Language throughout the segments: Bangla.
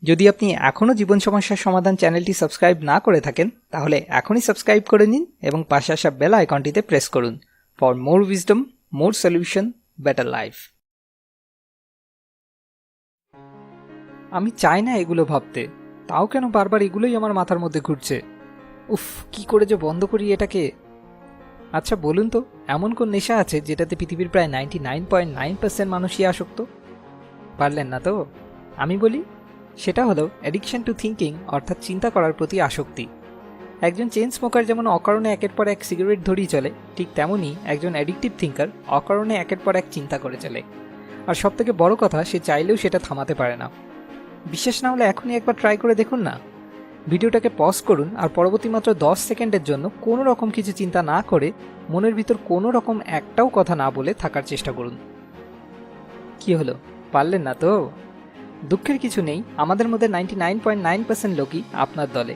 যদি আপনি এখনও জীবন সমস্যার সমাধান চ্যানেলটি সাবস্ক্রাইব না করে থাকেন তাহলে এখনই সাবস্ক্রাইব করে নিন এবং পাশে আসা বেল আইকনটিতে প্রেস করুন for more wisdom, more solution, better life. আমি চাই না এগুলো ভাবতে, তাও কেন বারবার এগুলোই আমার মাথার মধ্যে ঘুরছে। উফ, কি করে যে বন্ধ করি এটাকে। আচ্ছা বলুন তো, এমন কোন নেশা আছে যেটাতে পৃথিবীর প্রায় 99.9% মানুষই আসক্ত? পারলেন না তো? আমি বলি, সেটা হলো অ্যাডিকশন টু থিঙ্কিং, অর্থাৎ চিন্তা করার প্রতি আসক্তি। একজন চেইন স্মোকার যেমন অকারণে একের পর এক সিগারেট ধরেই চলে, ঠিক তেমনই একজন অ্যাডিকটিভ থিঙ্কার অকারণে একের পর এক চিন্তা করে চলে। আর সবথেকে বড় কথা, সে চাইলেও সেটা থামাতে পারে না। বিশ্বাস না হলে এখনই একবার ট্রাই করে দেখুন না। ভিডিওটাকে পজ করুন আর পরবর্তী মাত্র 10 সেকেন্ডের জন্য কোনো রকম কিছু চিন্তা না করে, মনের ভিতর কোনো রকম একটাও কথা না বলে থাকার চেষ্টা করুন। কি হলো, পারলেন না তো? দুঃখের কিছু নেই, আমাদের মধ্যে 99.9% লোকই আপনার দলে,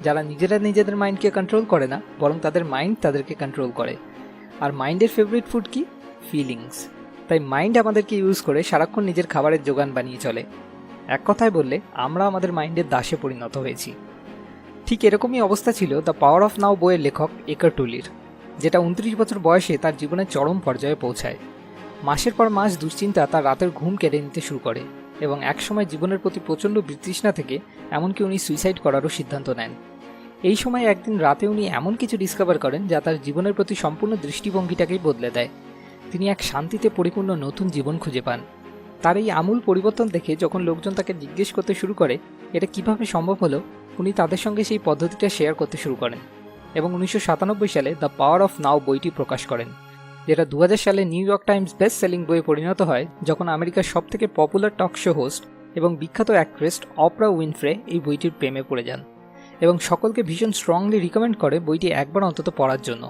যারা নিজেরা নিজেদের মাইন্ডকে কন্ট্রোল করে না, বরং তাদের মাইন্ড তাদেরকে কন্ট্রোল করে। আর মাইন্ডের ফেভারিট ফুড কি? ফিলিংস। তাই মাইন্ড আমাদেরকে ইউজ করে সারাক্ষণ নিজের খাবারের যোগান বানিয়ে চলে। এক কথায় বললে, আমরা আমাদের মাইন্ডের দাসে পরিণত হয়েছি। ঠিক এরকমই অবস্থা ছিল দ্য পাওয়ার অফ নাও বইয়ের লেখক একার্ট টুলির, যেটা 29 বছর বয়সে তার জীবনের চরম পর্যায়ে পৌঁছায়। মাসের পর মাস দুশ্চিন্তা তার রাতের ঘুম কেড়ে নিতে শুরু করে এবং একসময় জীবনের প্রতি প্রচণ্ড বিতৃষ্ণা থেকে এমনকি উনি সুইসাইড করারও সিদ্ধান্ত নেন। এই সময় একদিন রাতে উনি এমন কিছু ডিসকভার করেন যা তার জীবনের প্রতি সম্পূর্ণ দৃষ্টিভঙ্গিটাকেই বদলে দেয়। তিনি এক শান্তিতে পরিপূর্ণ নতুন জীবন খুঁজে পান। তার এই আমূল পরিবর্তন দেখে যখন লোকজন তাকে জিজ্ঞেস করতে শুরু করে এটা কিভাবে সম্ভব হলো, উনি তাদের সঙ্গে সেই পদ্ধতিটা শেয়ার করতে শুরু করেন এবং 1997 সালে দ্য পাওয়ার অফ নাও বইটি প্রকাশ করেন, যেটা 2000 সালে new York Times best selling বইয়ে পরিণত হয়, যখন আমেরিকার সবথেকে পপুলার টক শো হোস্ট এবং বিখ্যাত অ্যাক্ট্রেস অপরা উইনফ্রে এই বইটির প্রেমে পড়ে যান এবং সকলকে ভীষণ স্ট্রংলি রিকমেন্ড করে বইটি একবার অন্তত পড়ার জন্য।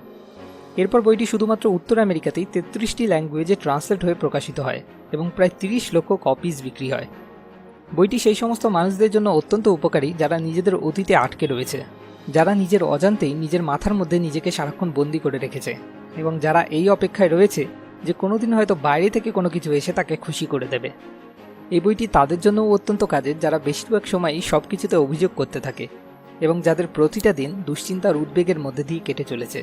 এরপর বইটি শুধুমাত্র উত্তর আমেরিকাতেই 33টি ল্যাঙ্গুয়েজে ট্রান্সলেট হয়ে প্রকাশিত হয় এবং প্রায় 30 লক্ষ কপিজ বিক্রি হয়। বইটি সেই সমস্ত মানুষদের জন্য অত্যন্ত উপকারী যারা নিজেদের অতীতে আটকে রয়েছে, যারা নিজের অজান্তেই নিজের মাথার মধ্যে নিজেকে সারাক্ষণ বন্দি করে রেখেছে এবং যারা এই অপেক্ষায় রয়েছে যে কোনোদিন হয়তো বাইরে থেকে কোনো কিছু এসে তাকে খুশি করে দেবে। এই বইটি তাদের জন্যও অত্যন্ত কাজের যারা বেশিরভাগ সময়ই সব কিছুতে অভিযোগ করতে থাকে এবং যাদের প্রতিটা দিন দুশ্চিন্তার উদ্বেগের মধ্যে দিয়ে কেটে চলেছে।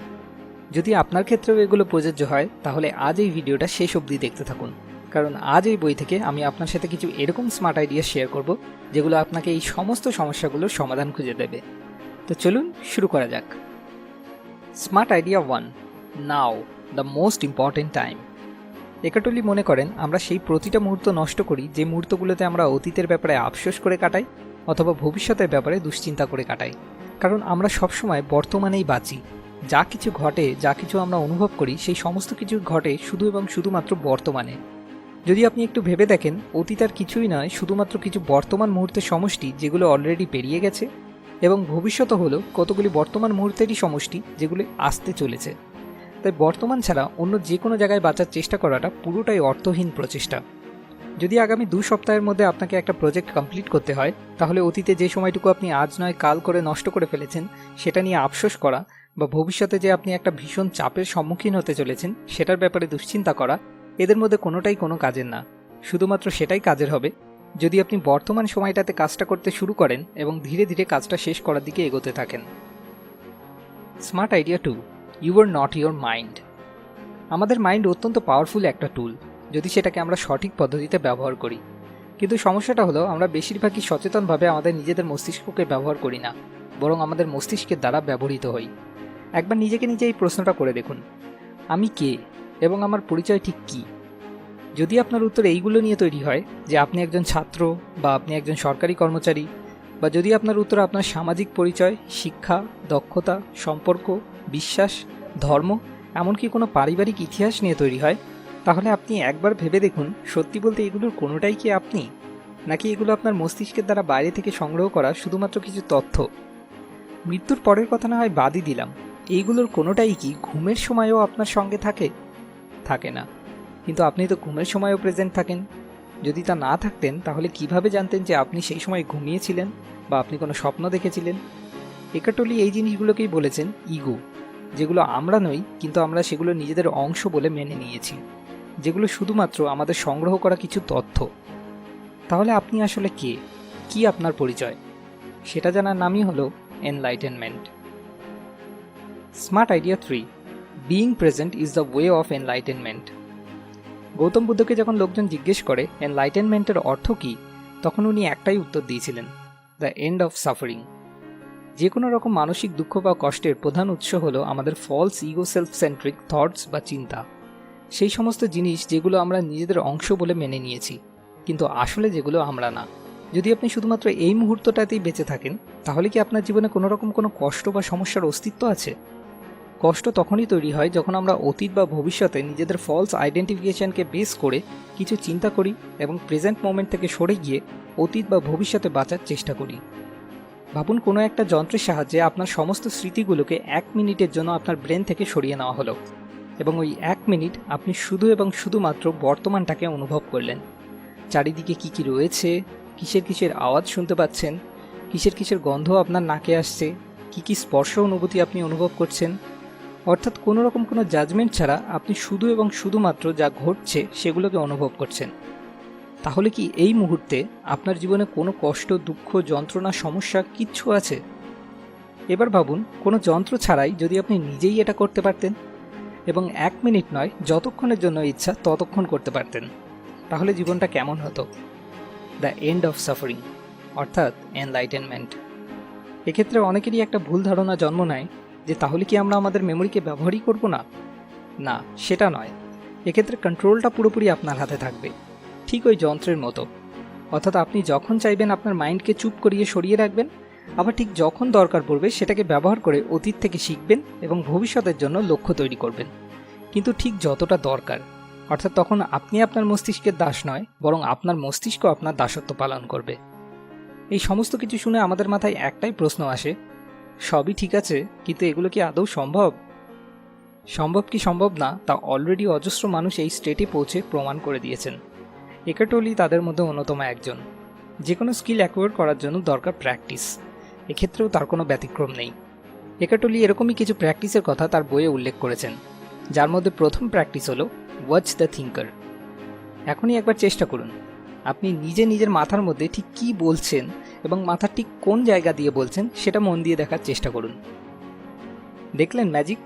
যদি আপনার ক্ষেত্রেও এগুলো প্রযোজ্য হয় তাহলে আজ এই ভিডিওটা শেষ অবধি দেখতে থাকুন, কারণ আজ এই বই থেকে আমি আপনার সাথে কিছু এরকম স্মার্ট আইডিয়া শেয়ার করব যেগুলো আপনাকে এই সমস্ত সমস্যাগুলোর সমাধান খুঁজে দেবে। তো চলুন শুরু করা যাক। Smart idea 1, now the most important time. Eckhart Tolle মনে করেন আমরা সেই প্রতিটা মুহূর্ত নষ্ট করি যে মুহূর্তগুলোতে আমরা অতীতের ব্যাপারে আফসোস করে কাটাই অথবা ভবিষ্যতের ব্যাপারে দুশ্চিন্তা করে কাটাই। কারণ আমরা সবসময় বর্তমানেই বাঁচি। যা কিছু ঘটে, যা কিছু আমরা অনুভব করি, সেই সমস্ত কিছু ঘটে শুধু এবং শুধুমাত্র বর্তমানে। যদি আপনি একটু ভেবে দেখেন, অতীত আর কিছুই নয়, শুধুমাত্র কিছু বর্তমান মুহূর্তের সমষ্টি যেগুলো অলরেডি পেরিয়ে গেছে, এবং ভবিষ্যৎ হলো কতগুলি বর্তমান মুহূর্তেরই সমষ্টি যেগুলো আসতে চলেছে। তাই বর্তমান ছাড়া অন্য যে কোনো জায়গায় বাঁচার চেষ্টা করাটা পুরোটাই অর্থহীন প্রচেষ্টা। যদি আগামী 2 সপ্তাহের মধ্যে আপনাকে একটা প্রজেক্ট কমপ্লিট করতে হয়, তাহলে অতীতে যে সময়টুকু আপনি আজ নয় কাল করে নষ্ট করে ফেলেছেন সেটা নিয়ে আফসোস করা, বা ভবিষ্যতে যে আপনি একটা ভীষণ চাপের সম্মুখীন হতে চলেছেন সেটার ব্যাপারে দুশ্চিন্তা করা, এদের মধ্যে কোনোটাই কোনো কাজের না। শুধুমাত্র সেটাই কাজের হবে যদি আপনি বর্তমান সময়টাতে কাজটা করতে শুরু করেন এবং ধীরে ধীরে কাজটা শেষ করার দিকে এগোতে থাকেন। Smart idea 2, you are not your mind. আমাদের মাইন্ড অত্যন্ত পাওয়ারফুল একটা টুল যদি সেটাকে আমরা সঠিক পদ্ধতিতে ব্যবহার করি। কিন্তু সমস্যাটা হলো আমরা বেশিরভাগই সচেতনভাবে আমাদের নিজেদের মস্তিষ্ককে ব্যবহার করি না, বরং আমাদের মস্তিষ্কের দ্বারা ব্যবহৃত হই। একবার নিজেকে নিজে এই প্রশ্নটা করে দেখুন, আমি কে এবং আমার পরিচয় ঠিক কী? যদি আপনার উত্তর এইগুলো নিয়ে তৈরি হয় যে আপনি একজন ছাত্র বা আপনি একজন সরকারি কর্মচারী, বা যদি আপনার উত্তর আপনার সামাজিক পরিচয়, শিক্ষা, দক্ষতা, সম্পর্ক, বিশ্বাস, ধর্ম, এমনকি কোনো পারিবারিক ইতিহাস নিয়ে তৈরি হয়, তাহলে আপনি একবার ভেবে দেখুন, সত্যি বলতে এগুলোর কোনোটাই কি আপনি, নাকি এগুলো আপনার মস্তিষ্কের দ্বারা বাইরে থেকে সংগ্রহ করা শুধুমাত্র কিছু তথ্য? মৃত্যুর পরের কথা না হয় বাদই দিলাম, এইগুলোর কোনোটাই কি ঘুমের সময়ও আপনার সঙ্গে থাকে? থাকে না। কিন্তু আপনি তো ঘুমের সময়ও প্রেজেন্ট থাকেন। যদি তা না থাকতেন তাহলে কিভাবে জানতেন যে আপনি সেই সময় ঘুমিয়েছিলেন বা আপনি কোনো স্বপ্ন দেখেছিলেন? একার্ট টলি এই জিনিসগুলোকেই বলেছেন ইগো, যেগুলো আমরা নই, কিন্তু আমরা সেগুলো নিজেদের অংশ বলে মেনে নিয়েছি, যেগুলো শুধুমাত্র আমাদের সংগ্রহ করা কিছু তথ্য। তাহলে আপনি আসলে কে? কি আপনার পরিচয়, সেটা জানার নামই হলো enlightenment. Smart idea 3, being present is the way of enlightenment. Gautam বুদ্ধকে যখন লোকজন জিজ্ঞেস করে এনলাইটেনমেন্টের অর্থ কী, তখন উনি একটাই উত্তর দিয়েছিলেন, দ্য এন্ড অফ সাফারিং। যে কোনো রকম মানসিক দুঃখ বা কষ্টের প্রধান উৎস হলো আমাদের false ego self centric thoughts বা চিন্তা, সেই সমস্ত জিনিস যেগুলো আমরা নিজেদের অংশ বলে মেনে নিয়েছি, কিন্তু আসলে যেগুলো আমরা না। যদি আপনি শুধুমাত্র এই মুহূর্তটাতেই বেঁচে থাকেন, তাহলে কি আপনার জীবনে কোনো রকম কোনো কষ্ট বা সমস্যার অস্তিত্ব আছে? কষ্ট তখনই তৈরি হয় যখন আমরা অতীত বা ভবিষ্যতে নিজেদের ফলস আইডেন্টিফিকেশনকে বেস করে কিছু চিন্তা করি এবং প্রেজেন্ট মোমেন্ট থেকে সরে গিয়ে অতীত বা ভবিষ্যতে বাঁচার চেষ্টা করি। ভাবুন, কোনো একটা যন্ত্রের সাহায্যে আপনার সমস্ত স্মৃতিগুলোকে 1 মিনিটের জন্য আপনার ব্রেন থেকে সরিয়ে নেওয়া হলো, এবং ওই 1 মিনিট আপনি শুধু এবং শুধুমাত্র বর্তমানটাকে অনুভব করলেন। চারিদিকে কি কি রয়েছে, কিসের কিসের আওয়াজ শুনতে পাচ্ছেন, কিসের কিসের গন্ধ আপনার নাকে আসছে, কি কি স্পর্শ অনুভূতি আপনি অনুভব করছেন, অর্থাৎ কোনো রকম কোনো জাজমেন্ট ছাড়া আপনি শুধু এবং শুধুমাত্র যা ঘটছে সেগুলোকে অনুভব করছেন। তাহলে কি এই মুহূর্তে আপনার জীবনে কোনো কষ্ট, দুঃখ, যন্ত্রণা, সমস্যা কিচ্ছু আছে? এবার ভাবুন, কোনো যন্ত্র ছাড়াই যদি আপনি নিজেই এটা করতে পারতেন এবং 1 মিনিট নয়, যতক্ষণের জন্য ইচ্ছা ততক্ষণ করতে পারতেন, তাহলে জীবনটা কেমন হতো? দ্য এন্ড অফ সাফারিং, অর্থাৎ এনলাইটেনমেন্ট। এক্ষেত্রে অনেকেরই একটা ভুল ধারণা জন্ম নেয় যে তাহলে কি আমরা আমাদের মেমোরিকে ব্যবহারই করব না? না, সেটা নয়। এক্ষেত্রে কন্ট্রোলটা পুরোপুরি আপনার হাতে থাকবে, ঠিক ওই যন্ত্রের মতো। অর্থাৎ আপনি যখন চাইবেন আপনার মাইন্ডকে চুপ করিয়ে সরিয়ে রাখবেন, আবার ঠিক যখন দরকার পড়বে সেটাকে ব্যবহার করে অতীত থেকে শিখবেন এবং ভবিষ্যতের জন্য লক্ষ্য তৈরি করবেন, কিন্তু ঠিক যতটা দরকার। অর্থাৎ তখন আপনি আপনার মস্তিষ্কের দাস নয়, বরং আপনার মস্তিষ্ক আপনার দাসত্ব পালন করবে। এই সমস্ত কিছু শুনে আমাদের মাথায় একটাই প্রশ্ন আসে, সবই ঠিক আছে, কিন্তু এগুলো কি আদৌ সম্ভব? সম্ভব কি সম্ভব না তা অলরেডি অজস্র মানুষ এই স্টেটে পৌঁছে প্রমাণ করে দিয়েছেন। একার্ট টলি তাদের মধ্যে অন্যতম একজন। যে কোনো স্কিল অ্যাকোয়ার করার জন্য দরকার প্র্যাকটিস, এক্ষেত্রেও তার কোনো ব্যতিক্রম নেই। একার্ট টলি এরকমই কিছু প্র্যাকটিসের কথা তার বইয়ে উল্লেখ করেছেন, যার মধ্যে প্রথম প্র্যাকটিস হলো ওয়াচ দ্য থিঙ্কার। এখনই একবার চেষ্টা করুন, আপনি নিজে নিজের মাথার মধ্যে ঠিক কী বলছেন এবং মাথার ঠিক কোন জায়গা দিয়ে বলছেন সেটা মন দিয়ে দেখার চেষ্টা করুন। দেখলেন ম্যাজিক?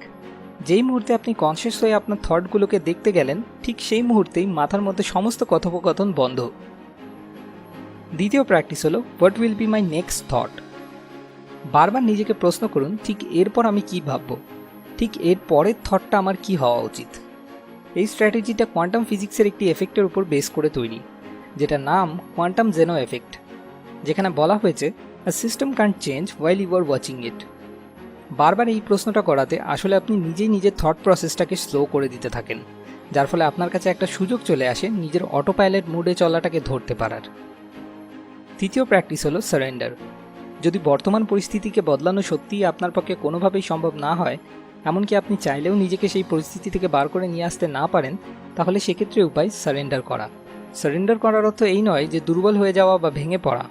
যেই মুহূর্তে আপনি কনসিয়াস হয়ে আপনার থটগুলোকে দেখতে গেলেন, ঠিক সেই মুহূর্তেই মাথার মধ্যে সমস্ত কথোপকথন বন্ধ। দ্বিতীয় প্র্যাকটিস হলো what will be my next thought. বারবার নিজেকে প্রশ্ন করুন, ঠিক এরপর আমি কি ভাববো, ঠিক এর পরের থটটা আমার কি হওয়া উচিত। এই স্ট্র্যাটেজিটা কোয়ান্টাম ফিজিক্সের একটি এফেক্টের উপর বেস করে তৈরি, যেটার নাম কোয়ান্টাম জেনো এফেক্ট, যেখানে বলা হয়েছে a system can't change while you are watching it. বারবার এই প্রশ্নটা করাতে আসলে আপনি নিজেই নিজের থট প্রসেসটাকে স্লো করে দিতে থাকেন, যার ফলে আপনার কাছে একটা সুযোগ চলে আসে নিজের অটো পাইলট মুডে চলাটাকে ধরতে পারার। তৃতীয় প্র্যাকটিস হলো সারেন্ডার। যদি বর্তমান পরিস্থিতিকে বদলানো সত্যিই আপনার পক্ষে কোনোভাবেই সম্ভব না হয়, এমনকি আপনি চাইলেও নিজেকে সেই পরিস্থিতি থেকে বার করে নিয়ে আসতে না পারেন, তাহলে সেক্ষেত্রে উপায় সারেন্ডার করা। সারেন্ডার করার অর্থ এই নয় যে দুর্বল হয়ে যাওয়া বা ভেঙে পড়া।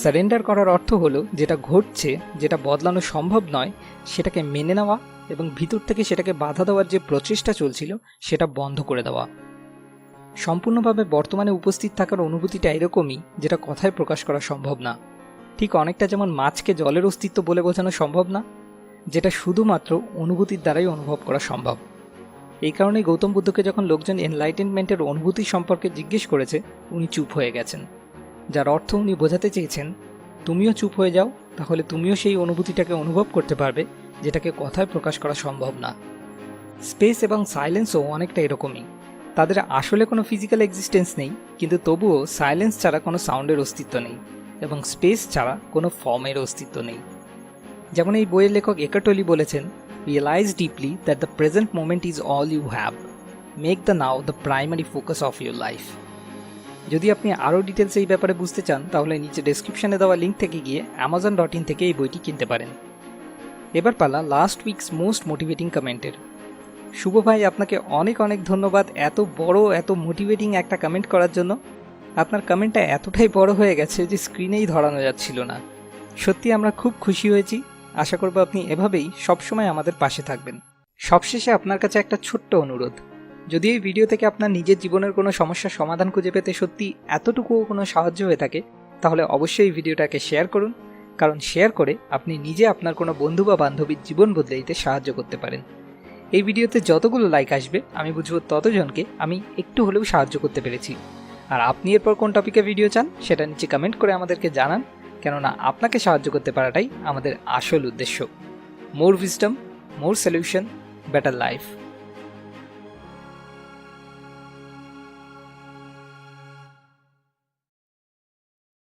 সারেন্ডার করার অর্থ হলো যেটা ঘটছে, যেটা বদলানো সম্ভব নয়, সেটাকে মেনে নেওয়া এবং ভিতর থেকে সেটাকে বাধা দেওয়ার যে প্রচেষ্টা চলছিল সেটা বন্ধ করে দেওয়া। সম্পূর্ণভাবে বর্তমানে উপস্থিত থাকার অনুভূতিটা এরকমই, যেটা কথায় প্রকাশ করা সম্ভব না। ঠিক অনেকটা যেমন মাছকে জলের অস্তিত্ব বলে বোঝানো সম্ভব না, যেটা শুধুমাত্র অনুভূতির দ্বারাই অনুভব করা সম্ভব। এই কারণেই গৌতম বুদ্ধকে যখন লোকজন এনলাইটেনমেন্টের অনুভূতি সম্পর্কে জিজ্ঞেস করেছে, উনি চুপ হয়ে গেছেন, যার অর্থ উনি বোঝাতে চেয়েছেন তুমিও চুপ হয়ে যাও, তাহলে তুমিও সেই অনুভূতিটাকে অনুভব করতে পারবে যেটাকে কথায় প্রকাশ করা সম্ভব না। স্পেস এবং সাইলেন্সও অনেকটা এরকমই। তাদের আসলে কোনো ফিজিক্যাল এক্সিস্টেন্স নেই, কিন্তু তবুও সাইলেন্স ছাড়া কোনো সাউন্ডের অস্তিত্ব নেই এবং স্পেস ছাড়া কোনো ফর্মের অস্তিত্ব নেই। যেমন এই বইয়ের লেখক একার্ট টলি বলেছেন, realise deeply that the present moment is all you have, make the now the primary focus of your life. যদি আপনি আরও ডিটেলস এই ব্যাপারে বুঝতে চান, তাহলে নিচে ডেসক্রিপশনে দেওয়া লিঙ্ক থেকে গিয়ে amazon.in থেকে এই বইটি কিনতে পারেন। এবার পালা লাস্ট উইকস মোস্ট মোটিভেটিং কমেন্টের। শুভ ভাই, আপনাকে অনেক অনেক ধন্যবাদ এত বড়, এত মোটিভেটিং একটা কমেন্ট করার জন্য। আপনার কমেন্টটা এতটাই বড় হয়ে গেছে যে স্ক্রিনেই ধরানো যাচ্ছিল না। সত্যি আমরা খুব খুশি হয়েছি। আশা করব আপনি এভাবেই সবসময় আমাদের পাশে থাকবেন। সবশেষে আপনার কাছে একটা ছোট্ট অনুরোধ, যদি এই ভিডিও থেকে আপনার নিজের জীবনের কোনো সমস্যার সমাধান খুঁজে পেতে সত্যি এতটুকুও কোনো সাহায্য হয়ে থাকে, তাহলে অবশ্যই এই ভিডিওটাকে শেয়ার করুন, কারণ শেয়ার করে আপনি নিজে আপনার কোনো বন্ধু বা বান্ধবীর জীবন বদলে দিতে সাহায্য করতে পারেন। এই ভিডিওতে যতগুলো লাইক আসবে আমি বুঝবো ততজনকে আমি একটু হলেও সাহায্য করতে পেরেছি। আর আপনি এরপর কোন টপিকে ভিডিও চান সেটা নিচে কমেন্ট করে আমাদেরকে জানান, কেননা আপনাকে সাহায্য করতে পারাটাই আমাদের আসল উদ্দেশ্য। মোর উইজডম, মোর সলিউশন, বেটার লাইফ।